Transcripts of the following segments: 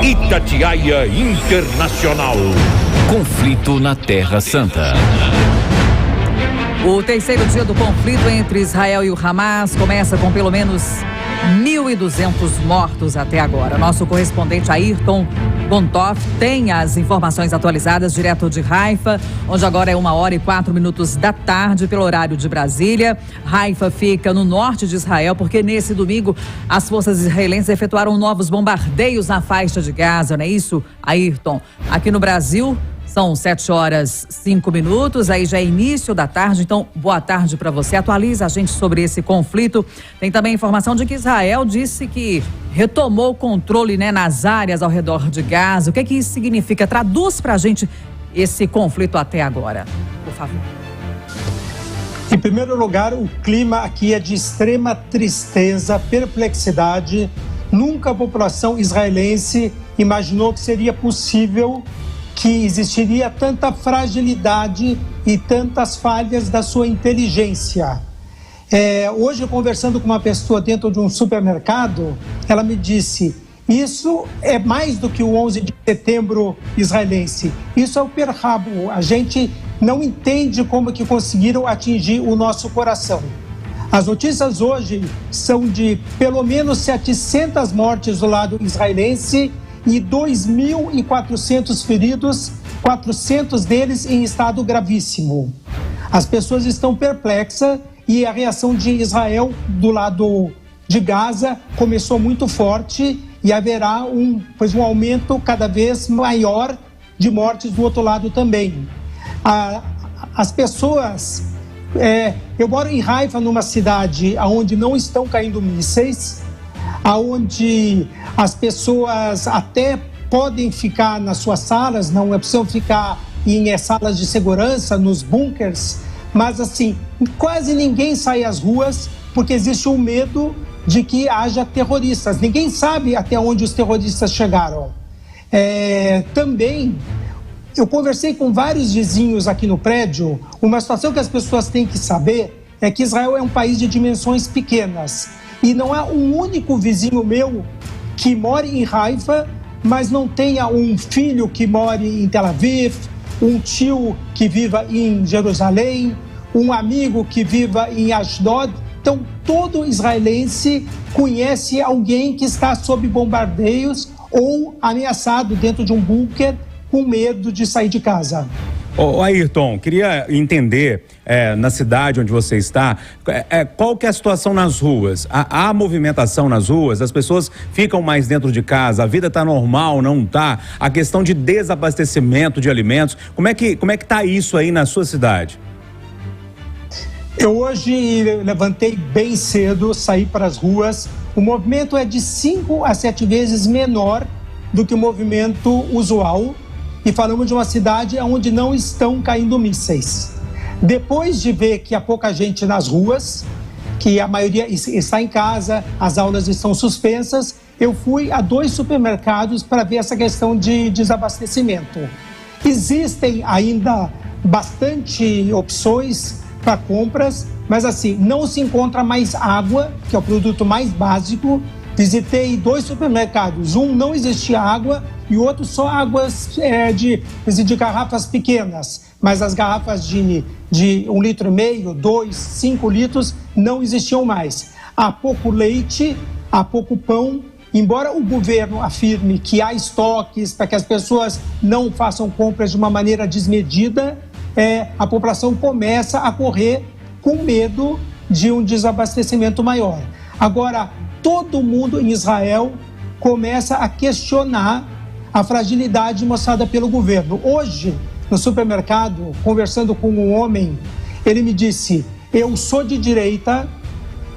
Itatiaia Internacional. Conflito na Terra Santa. O terceiro dia do conflito entre Israel e o Hamas começa com pelo menos 1.200 mortos até agora. Nosso correspondente Ayrton Gontoff tem as informações atualizadas direto de Haifa, onde agora é 1h04 da tarde, pelo horário de Brasília. Haifa fica no norte de Israel, porque nesse domingo as forças israelenses efetuaram novos bombardeios na faixa de Gaza, não é isso, Ayrton? Aqui no Brasil são 7h05, aí já é início da tarde, então boa tarde para você. Atualiza a gente sobre esse conflito. Tem também a informação de que Israel disse que retomou o controle, nas áreas ao redor de Gaza. O que isso significa? Traduz para a gente esse conflito até agora, por favor. Em primeiro lugar, o clima aqui é de extrema tristeza, perplexidade. Nunca a população israelense imaginou que seria possível que existiria tanta fragilidade e tantas falhas da sua inteligência. Hoje, conversando com uma pessoa dentro de um supermercado, ela me disse: isso é mais do que o 11 de setembro israelense, isso é o Pearl Harbor. A gente não entende como que conseguiram atingir o nosso coração. As notícias hoje são de pelo menos 700 mortes do lado israelense e 2.400 feridos, 400 deles em estado gravíssimo. As pessoas estão perplexas e a reação de Israel do lado de Gaza começou muito forte e haverá um aumento cada vez maior de mortes do outro lado também. As pessoas... eu moro em Haifa, numa cidade onde não estão caindo mísseis, onde as pessoas até podem ficar nas suas salas, não é possível ficar em salas de segurança, nos bunkers, mas assim, quase ninguém sai às ruas porque existe um medo de que haja terroristas. Ninguém sabe até onde os terroristas chegaram. Também, eu conversei com vários vizinhos aqui no prédio. Uma situação que as pessoas têm que saber é que Israel é um país de dimensões pequenas. E não há um único vizinho meu que mora em Haifa, mas não tenha um filho que more em Tel Aviv, um tio que viva em Jerusalém, um amigo que viva em Ashdod. Então, todo israelense conhece alguém que está sob bombardeios ou ameaçado dentro de um bunker com medo de sair de casa. Ayrton, queria entender, na cidade onde você está, qual que é a situação nas ruas? Há movimentação nas ruas? As pessoas ficam mais dentro de casa? A vida está normal, não está? A questão de desabastecimento de alimentos, como é que está isso aí na sua cidade? Eu hoje levantei bem cedo, saí para as ruas. O movimento é de 5 a 7 vezes menor do que o movimento usual. E falamos de uma cidade onde não estão caindo mísseis. Depois de ver que há pouca gente nas ruas, que a maioria está em casa, as aulas estão suspensas, eu fui a 2 supermercados para ver essa questão de desabastecimento. Existem ainda bastante opções para compras, mas assim, não se encontra mais água, que é o produto mais básico. Visitei 2 supermercados, um não existia água e o outro só águas de garrafas pequenas, mas as garrafas de 1,5 litro, 2, 5 litros não existiam mais. Há pouco leite, há pouco pão. Embora o governo afirme que há estoques para que as pessoas não façam compras de uma maneira desmedida, a população começa a correr com medo de um desabastecimento maior. Agora, todo mundo em Israel começa a questionar a fragilidade mostrada pelo governo. Hoje, no supermercado, conversando com um homem, ele me disse: eu sou de direita,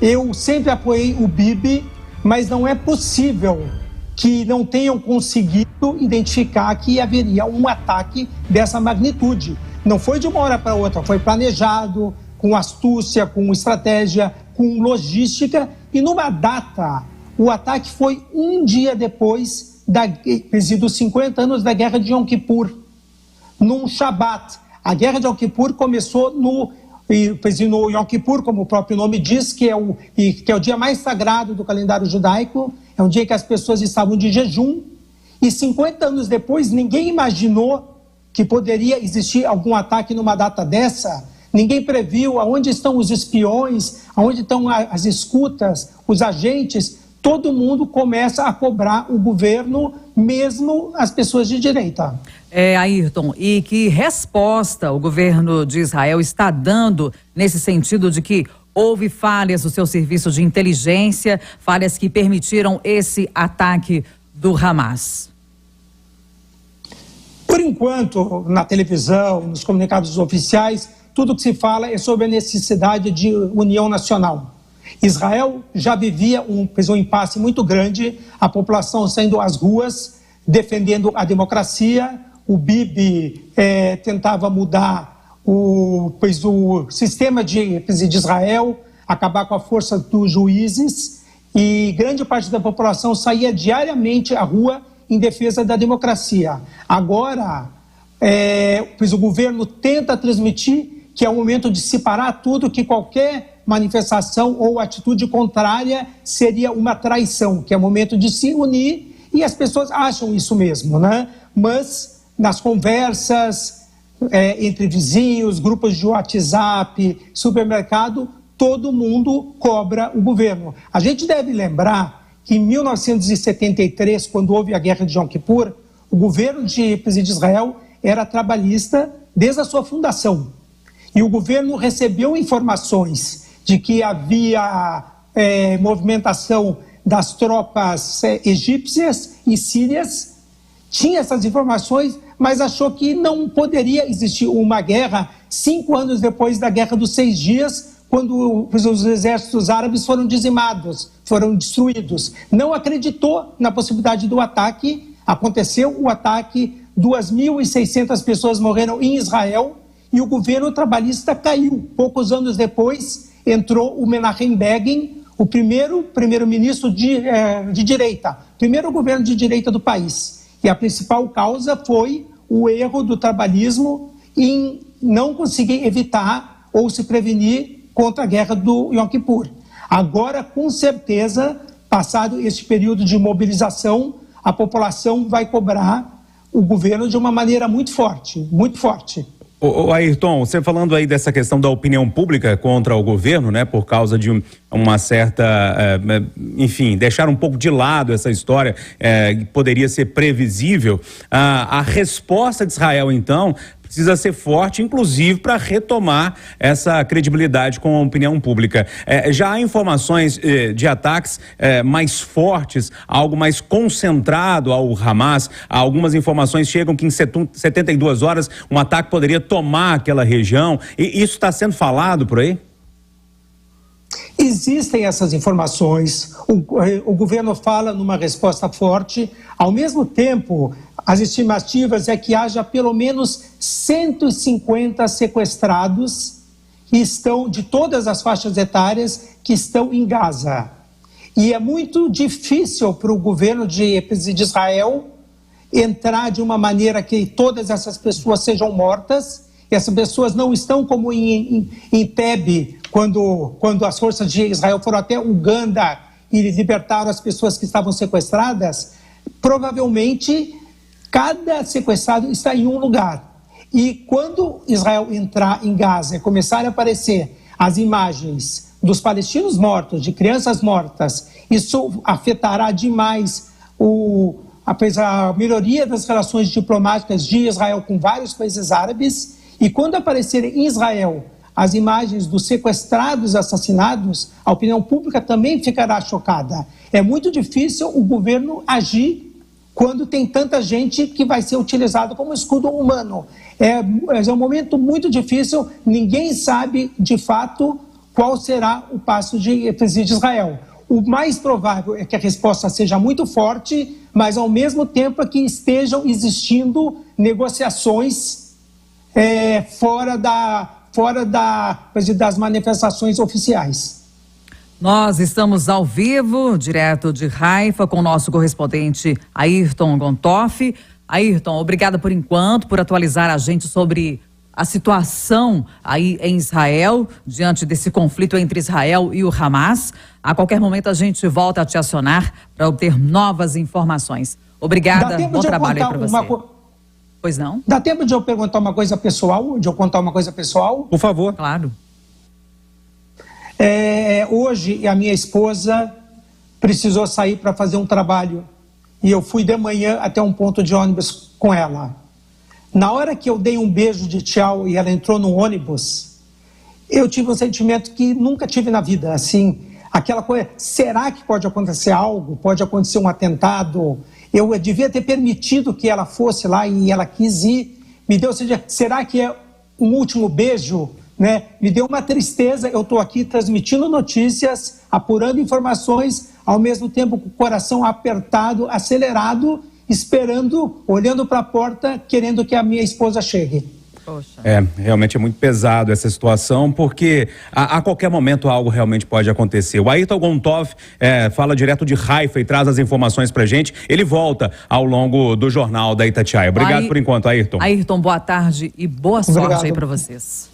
eu sempre apoiei o Bibi, mas não é possível que não tenham conseguido identificar que haveria um ataque dessa magnitude. Não foi de uma hora para outra, foi planejado, com astúcia, com estratégia, com logística, e numa data, o ataque foi um dia depois dos 50 anos da Guerra de Yom Kippur, num Shabat. A Guerra de Yom Kippur começou no Yom Kippur, como o próprio nome diz, que é o dia mais sagrado do calendário judaico. É um dia que as pessoas estavam de jejum E 50 anos depois, ninguém imaginou que poderia existir algum ataque numa data dessa. Ninguém previu aonde estão os espiões, aonde estão as escutas, os agentes. Todo mundo começa a cobrar o governo, mesmo as pessoas de direita. Ayrton, e que resposta o governo de Israel está dando nesse sentido de que houve falhas do seu serviço de inteligência, falhas que permitiram esse ataque do Hamas? Por enquanto, na televisão, nos comunicados oficiais, tudo que se fala é sobre a necessidade de união nacional. Israel já vivia um impasse muito grande, a população saindo às ruas, defendendo a democracia. O Bibi tentava mudar o sistema de Israel, acabar com a força dos juízes, e grande parte da população saía diariamente à rua em defesa da democracia. Agora, o governo tenta transmitir que é o momento de separar tudo, que qualquer manifestação ou atitude contrária seria uma traição, que é o momento de se unir, e as pessoas acham isso mesmo, né? Mas nas conversas entre vizinhos, grupos de WhatsApp, supermercado, todo mundo cobra o governo. A gente deve lembrar que em 1973, quando houve a Guerra de Yom Kippur, o governo de Israel era trabalhista desde a sua fundação. E o governo recebeu informações de que havia movimentação das tropas egípcias e sírias, tinha essas informações, mas achou que não poderia existir uma guerra 5 anos depois da Guerra dos 6 Dias, quando os exércitos árabes foram dizimados, foram destruídos. Não acreditou na possibilidade do ataque. Aconteceu o ataque, 2.600 pessoas morreram em Israel e o governo trabalhista caiu. Poucos anos depois, entrou o Menachem Begin, o primeiro-ministro de direita, primeiro governo de direita do país. E a principal causa foi o erro do trabalhismo em não conseguir evitar ou se prevenir contra a guerra do Yom Kippur. Agora, com certeza, passado este período de mobilização, a população vai cobrar o governo de uma maneira muito forte, muito forte. Ayrton, você falando aí dessa questão da opinião pública contra o governo, né, por causa de uma certa, enfim, deixar um pouco de lado essa história que poderia ser previsível, a resposta de Israel, então, precisa ser forte, inclusive para retomar essa credibilidade com a opinião pública. Já há informações de ataques mais fortes, algo mais concentrado ao Hamas. Algumas informações chegam que em 72 horas um ataque poderia tomar aquela região. E isso está sendo falado por aí? Existem essas informações, o governo fala numa resposta forte. Ao mesmo tempo, as estimativas é que haja pelo menos 150 sequestrados que estão de todas as faixas etárias que estão em Gaza. E é muito difícil para o governo de Israel entrar de uma maneira que todas essas pessoas sejam mortas. Essas pessoas não estão como em Tebe, quando as forças de Israel foram até Uganda e libertaram as pessoas que estavam sequestradas. Provavelmente, cada sequestrado está em um lugar. E quando Israel entrar em Gaza e começar a aparecer as imagens dos palestinos mortos, de crianças mortas, isso afetará demais a melhoria das relações diplomáticas de Israel com vários países árabes. E quando aparecerem em Israel as imagens dos sequestrados assassinados, a opinião pública também ficará chocada. É muito difícil o governo agir quando tem tanta gente que vai ser utilizada como escudo humano. É um momento muito difícil, ninguém sabe de fato qual será o passo de Israel. O mais provável é que a resposta seja muito forte, mas ao mesmo tempo que estejam existindo negociações fora das manifestações oficiais. Nós estamos ao vivo, direto de Haifa, com o nosso correspondente Ayrton Gontoff. Ayrton, obrigada por enquanto, por atualizar a gente sobre a situação aí em Israel, diante desse conflito entre Israel e o Hamas. A qualquer momento a gente volta a te acionar para obter novas informações. Obrigada, bom trabalho aí para você. Pois não? Dá tempo de eu perguntar uma coisa pessoal? De eu contar uma coisa pessoal? Por favor. Claro. Hoje, a minha esposa precisou sair para fazer um trabalho. E eu fui de manhã até um ponto de ônibus com ela. Na hora que eu dei um beijo de tchau e ela entrou no ônibus, eu tive um sentimento que nunca tive na vida. Assim, aquela coisa, será que pode acontecer algo? Pode acontecer um atentado? Eu devia ter permitido que ela fosse lá e ela quis ir. Me deu, será que é um último beijo? Né? Me deu uma tristeza. Eu estou aqui transmitindo notícias, apurando informações, ao mesmo tempo com o coração apertado, acelerado, esperando, olhando para a porta, querendo que a minha esposa chegue. Poxa. Realmente é muito pesado essa situação, porque a qualquer momento algo realmente pode acontecer. O Ayrton Gontov fala direto de Haifa e traz as informações pra gente. Ele volta ao longo do Jornal da Itatiaia. Obrigado por enquanto, Ayrton. Ayrton, boa tarde e boa sorte aí para vocês.